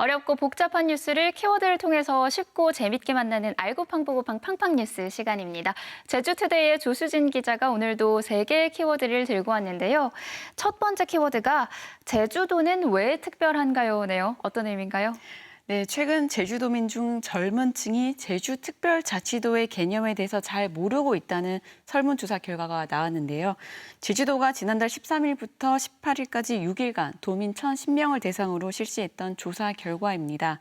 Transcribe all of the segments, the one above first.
어렵고 복잡한 뉴스를 키워드를 통해서 쉽고 재밌게 만나는 알고 팡보고팡 팡팡 뉴스 시간입니다. 제주투데이의 조수진 기자가 오늘도 3개의 키워드를 들고 왔는데요. 첫 번째 키워드가 제주도는 왜 특별한가요?네요. 어떤 의미인가요? 네, 최근 제주도민 중 젊은 층이 제주특별자치도의 개념에 대해서 잘 모르고 있다는 설문조사 결과가 나왔는데요. 제주도가 지난달 13일부터 18일까지 6일간 도민 1,010명을 대상으로 실시했던 조사 결과입니다.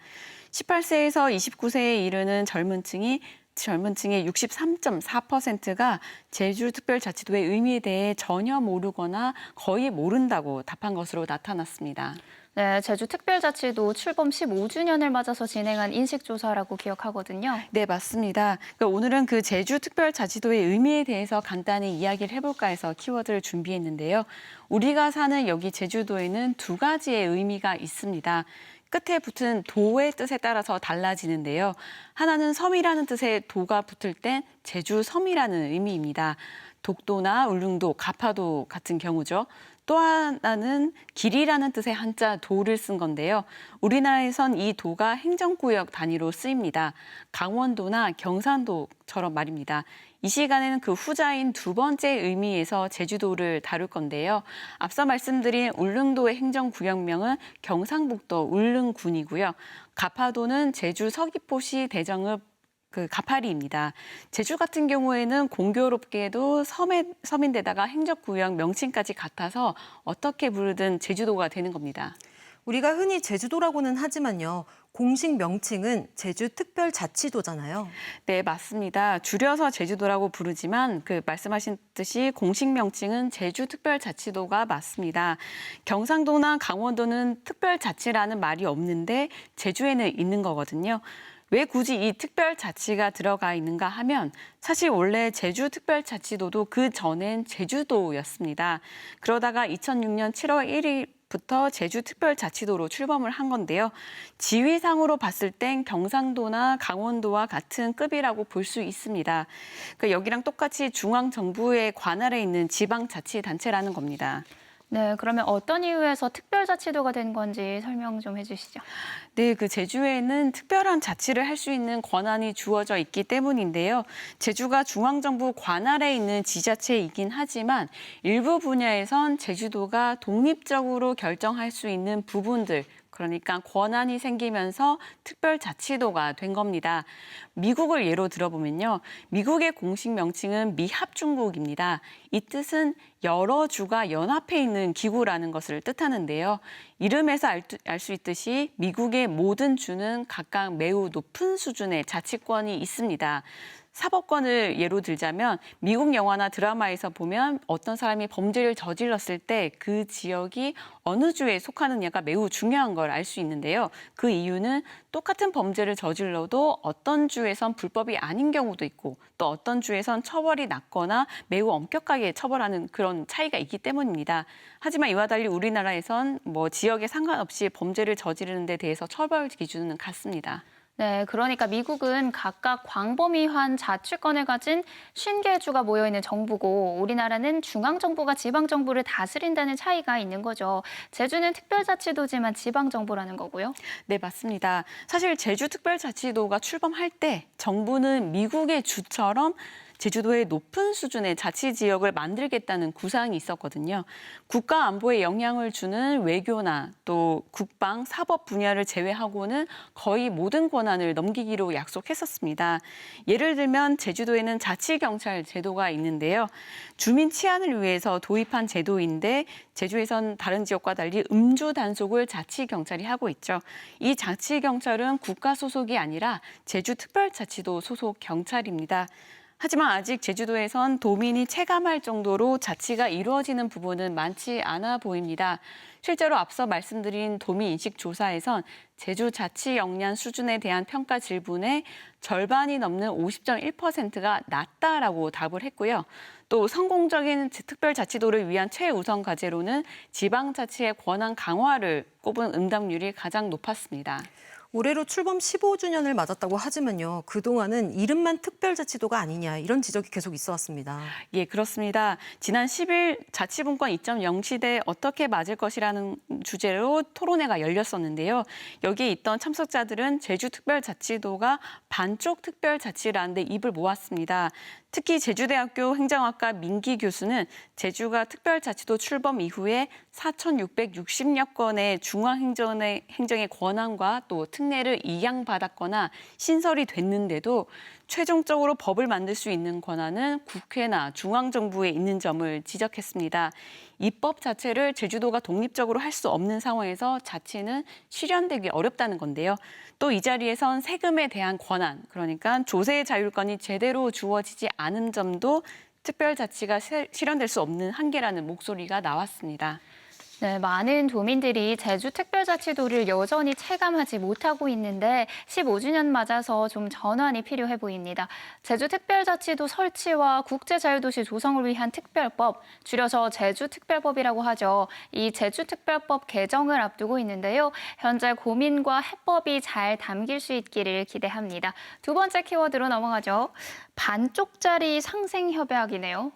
18세에서 29세에 이르는 젊은층의 63.4%가 제주특별자치도의 의미에 대해 전혀 모르거나 거의 모른다고 답한 것으로 나타났습니다. 네, 제주특별자치도 출범 15주년을 맞아서 진행한 인식조사라고 기억하거든요. 네, 맞습니다. 오늘은 그 제주특별자치도의 의미에 대해서 간단히 이야기를 해볼까 해서 키워드를 준비했는데요. 우리가 사는 여기 제주도에는 2가지의 의미가 있습니다. 끝에 붙은 도의 뜻에 따라서 달라지는데요. 하나는 섬이라는 뜻의 도가 붙을 땐 제주섬이라는 의미입니다. 독도나 울릉도, 가파도 같은 경우죠. 또 하나는 길이라는 뜻의 한자 도를 쓴 건데요. 우리나라에선 이 도가 행정구역 단위로 쓰입니다. 강원도나 경상도처럼 말입니다. 이 시간에는 그 후자인 2번째 의미에서 제주도를 다룰 건데요. 앞서 말씀드린 울릉도의 행정구역명은 경상북도 울릉군이고요. 가파도는 제주 서귀포시 대정읍 가파리입니다. 제주 같은 경우에는 공교롭게도 섬인데다가 행정구역 명칭까지 같아서 어떻게 부르든 제주도가 되는 겁니다. 우리가 흔히 제주도라고는 하지만요. 공식 명칭은 제주특별자치도잖아요. 네, 맞습니다. 줄여서 제주도라고 부르지만 말씀하신 듯이 공식 명칭은 제주특별자치도가 맞습니다. 경상도나 강원도는 특별자치라는 말이 없는데 제주에는 있는 거거든요. 왜 굳이 이 특별자치가 들어가 있는가 하면 사실 원래 제주특별자치도도 그 전엔 제주도였습니다. 그러다가 2006년 7월 1일부터 제주특별자치도로 출범을 한 건데요. 지위상으로 봤을 땐 경상도나 강원도와 같은 급이라고 볼 수 있습니다. 여기랑 똑같이 중앙정부의 관할에 있는 지방자치단체라는 겁니다. 네, 그러면 어떤 이유에서 특별자치도가 된 건지 설명 좀 해주시죠. 네, 제주에는 특별한 자치를 할 수 있는 권한이 주어져 있기 때문인데요. 제주가 중앙정부 관할에 있는 지자체이긴 하지만 일부 분야에선 제주도가 독립적으로 결정할 수 있는 부분들, 그러니까 권한이 생기면서 특별자치도가 된 겁니다. 미국을 예로 들어보면요. 미국의 공식 명칭은 미합중국입니다. 이 뜻은 여러 주가 연합해 있는 기구라는 것을 뜻하는데요. 이름에서 알 수 있듯이 미국의 모든 주는 각각 매우 높은 수준의 자치권이 있습니다. 사법권을 예로 들자면 미국 영화나 드라마에서 보면 어떤 사람이 범죄를 저질렀을 때 그 지역이 어느 주에 속하느냐가 매우 중요한 걸 알 수 있는데요. 그 이유는 똑같은 범죄를 저질러도 어떤 주에선 불법이 아닌 경우도 있고 또 어떤 주에선 처벌이 낮거나 매우 엄격하게 처벌하는 그런 차이가 있기 때문입니다. 하지만 이와 달리 우리나라에선 지역에 상관없이 범죄를 저지르는 데 대해서 처벌 기준은 같습니다. 네, 그러니까 미국은 각각 광범위한 자치권을 가진 50개의 주가 모여있는 정부고 우리나라는 중앙정부가 지방정부를 다스린다는 차이가 있는 거죠. 제주는 특별자치도지만 지방정부라는 거고요. 네, 맞습니다. 사실 제주특별자치도가 출범할 때 정부는 미국의 주처럼 제주도의 높은 수준의 자치지역을 만들겠다는 구상이 있었거든요. 국가 안보에 영향을 주는 외교나 또 국방, 사법 분야를 제외하고는 거의 모든 권한을 넘기기로 약속했었습니다. 예를 들면 제주도에는 자치경찰 제도가 있는데요. 주민 치안을 위해서 도입한 제도인데 제주에선 다른 지역과 달리 음주 단속을 자치경찰이 하고 있죠. 이 자치경찰은 국가 소속이 아니라 제주특별자치도 소속 경찰입니다. 하지만 아직 제주도에선 도민이 체감할 정도로 자치가 이루어지는 부분은 많지 않아 보입니다. 실제로 앞서 말씀드린 도민인식조사에선 제주 자치 역량 수준에 대한 평가 질문의 절반이 넘는 50.1%가 낮다라고 답을 했고요. 또 성공적인 특별자치도를 위한 최우선 과제로는 지방자치의 권한 강화를 꼽은 응답률이 가장 높았습니다. 올해로 출범 15주년을 맞았다고 하지만요. 그동안은 이름만 특별자치도가 아니냐 이런 지적이 계속 있어 왔습니다. 예, 그렇습니다. 지난 10일 자치분권 2.0 시대에 어떻게 맞을 것이라는 주제로 토론회가 열렸었는데요. 여기에 있던 참석자들은 제주특별자치도가 반쪽 특별자치라는 데 입을 모았습니다. 특히 제주대학교 행정학과 민기 교수는 제주가 특별자치도 출범 이후에 4,660여 건의 중앙행정의 권한과 또 특례를 이양받았거나 신설이 됐는데도 최종적으로 법을 만들 수 있는 권한은 국회나 중앙정부에 있는 점을 지적했습니다. 입법 자체를 제주도가 독립적으로 할 수 없는 상황에서 자치는 실현되기 어렵다는 건데요. 또 이 자리에선 세금에 대한 권한, 그러니까 조세의 자율권이 제대로 주어지지 않은 점도 특별자치가 실현될 수 없는 한계라는 목소리가 나왔습니다. 네, 많은 도민들이 제주특별자치도를 여전히 체감하지 못하고 있는데 15주년 맞아서 좀 전환이 필요해 보입니다. 제주특별자치도 설치와 국제자유도시 조성을 위한 특별법, 줄여서 제주특별법이라고 하죠. 이 제주특별법 개정을 앞두고 있는데요. 현재 고민과 해법이 잘 담길 수 있기를 기대합니다. 두 번째 키워드로 넘어가죠. 반쪽짜리 상생협약이네요.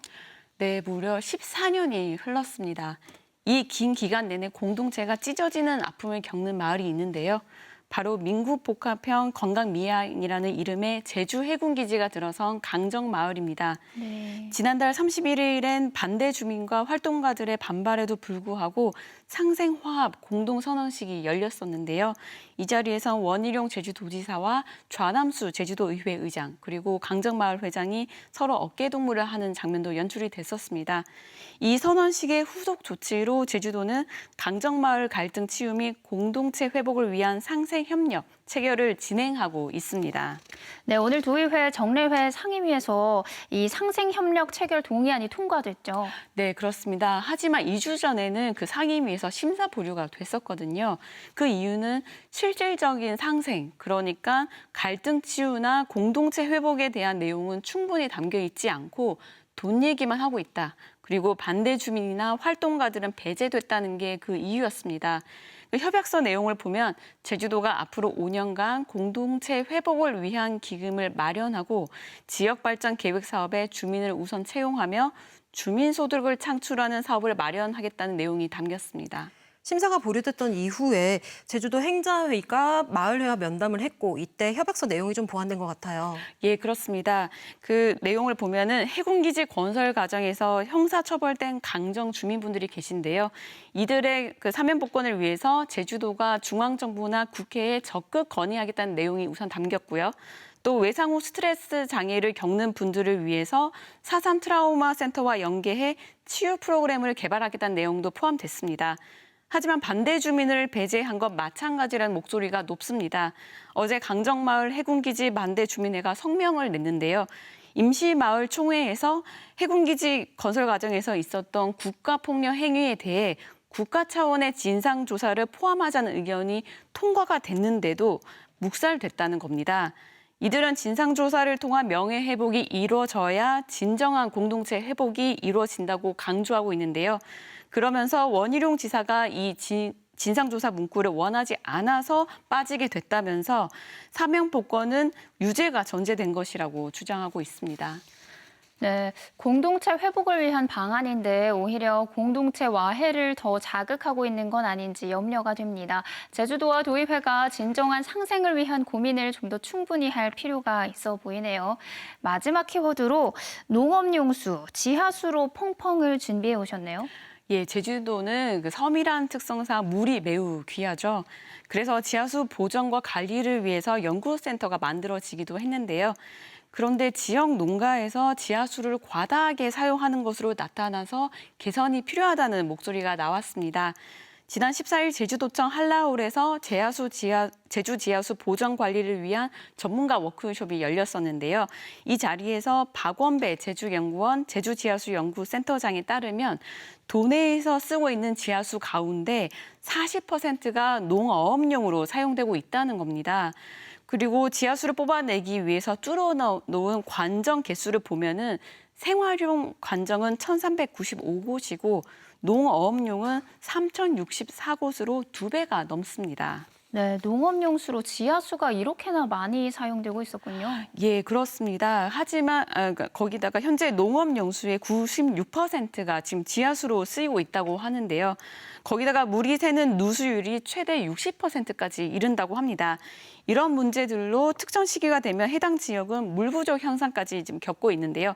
네, 무려 14년이 흘렀습니다. 이 긴 기간 내내 공동체가 찢어지는 아픔을 겪는 마을이 있는데요. 바로 민국복합형 건강미양이라는 이름의 제주 해군기지가 들어선 강정마을입니다. 네. 지난달 31일엔 반대 주민과 활동가들의 반발에도 불구하고 상생화합 공동선언식이 열렸었는데요. 이 자리에선 원희룡 제주도지사와 좌남수 제주도의회 의장 그리고 강정마을 회장이 서로 어깨동무를 하는 장면도 연출이 됐었습니다. 이 선언식의 후속 조치로 제주도는 강정마을 갈등 치유 및 공동체 회복을 위한 상생협력 체결을 진행하고 있습니다. 네, 오늘 도의회 정례회 상임위에서 이 상생협력 체결 동의안이 통과됐죠. 네, 그렇습니다. 하지만 2주 전에는 그 상임위에서 심사 보류가 됐었거든요. 그 이유는 실질적인 상생, 그러니까 갈등 치유나 공동체 회복에 대한 내용은 충분히 담겨 있지 않고 돈 얘기만 하고 있다. 그리고 반대 주민이나 활동가들은 배제됐다는 게 그 이유였습니다. 협약서 내용을 보면 제주도가 앞으로 5년간 공동체 회복을 위한 기금을 마련하고 지역발전 계획 사업에 주민을 우선 채용하며 주민소득을 창출하는 사업을 마련하겠다는 내용이 담겼습니다. 심사가 보류됐던 이후에 제주도 행자회의가 마을회와 면담을 했고 이때 협약서 내용이 좀 보완된 것 같아요. 예, 그렇습니다. 그 내용을 보면은 해군기지 건설 과정에서 형사처벌된 강정 주민분들이 계신데요. 이들의 그 사면복권을 위해서 제주도가 중앙정부나 국회에 적극 건의하겠다는 내용이 우선 담겼고요. 또 외상 후 스트레스 장애를 겪는 분들을 위해서 4.3 트라우마 센터와 연계해 치유 프로그램을 개발하겠다는 내용도 포함됐습니다. 하지만 반대 주민을 배제한 것 마찬가지라는 목소리가 높습니다. 어제 강정마을 해군기지 반대 주민회가 성명을 냈는데요. 임시마을 총회에서 해군기지 건설 과정에서 있었던 국가폭력 행위에 대해 국가 차원의 진상조사를 포함하자는 의견이 통과가 됐는데도 묵살됐다는 겁니다. 이들은 진상조사를 통한 명예회복이 이루어져야 진정한 공동체 회복이 이루어진다고 강조하고 있는데요. 그러면서 원희룡 지사가 이 진상조사 문구를 원하지 않아서 빠지게 됐다면서 사명복권은 유죄가 전제된 것이라고 주장하고 있습니다. 네, 공동체 회복을 위한 방안인데 오히려 공동체 와해를 더 자극하고 있는 건 아닌지 염려가 됩니다. 제주도와 도의회가 진정한 상생을 위한 고민을 좀 더 충분히 할 필요가 있어 보이네요. 마지막 키워드로 농업용수, 지하수로 펑펑을 준비해 오셨네요. 예, 제주도는 그 섬이란 특성상 물이 매우 귀하죠. 그래서 지하수 보전과 관리를 위해서 연구센터가 만들어지기도 했는데요. 그런데 지역 농가에서 지하수를 과다하게 사용하는 것으로 나타나서 개선이 필요하다는 목소리가 나왔습니다. 지난 14일 제주도청 한라홀에서 제주 지하수 보전 관리를 위한 전문가 워크숍이 열렸었는데요. 이 자리에서 박원배 제주연구원 제주지하수연구센터장에 따르면 도내에서 쓰고 있는 지하수 가운데 40%가 농어업용으로 사용되고 있다는 겁니다. 그리고 지하수를 뽑아내기 위해서 뚫어놓은 관정 개수를 보면은 생활용 관정은 1,395곳이고 농어업용은 3,064곳으로 2배가 넘습니다. 네, 농업용수로 지하수가 이렇게나 많이 사용되고 있었군요. 예, 그렇습니다. 하지만 그러니까 거기다가 현재 농업용수의 96%가 지금 지하수로 쓰이고 있다고 하는데요. 거기다가 물이 새는 누수율이 최대 60%까지 이른다고 합니다. 이런 문제들로 특정 시기가 되면 해당 지역은 물 부족 현상까지 지금 겪고 있는데요.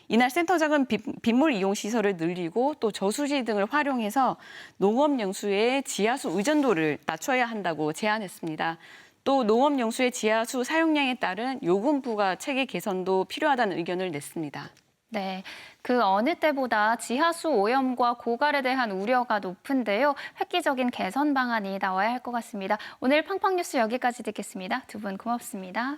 이날 센터장은 빗물 이용 시설을 늘리고 또 저수지 등을 활용해서 농업용수의 지하수 의존도를 낮춰야 한다고 제안했습니다. 또 농업용수의 지하수 사용량에 따른 요금 부과 체계 개선도 필요하다는 의견을 냈습니다. 네, 그 어느 때보다 지하수 오염과 고갈에 대한 우려가 높은데요. 획기적인 개선 방안이 나와야 할 것 같습니다. 오늘 팡팡뉴스 여기까지 듣겠습니다. 두 분 고맙습니다.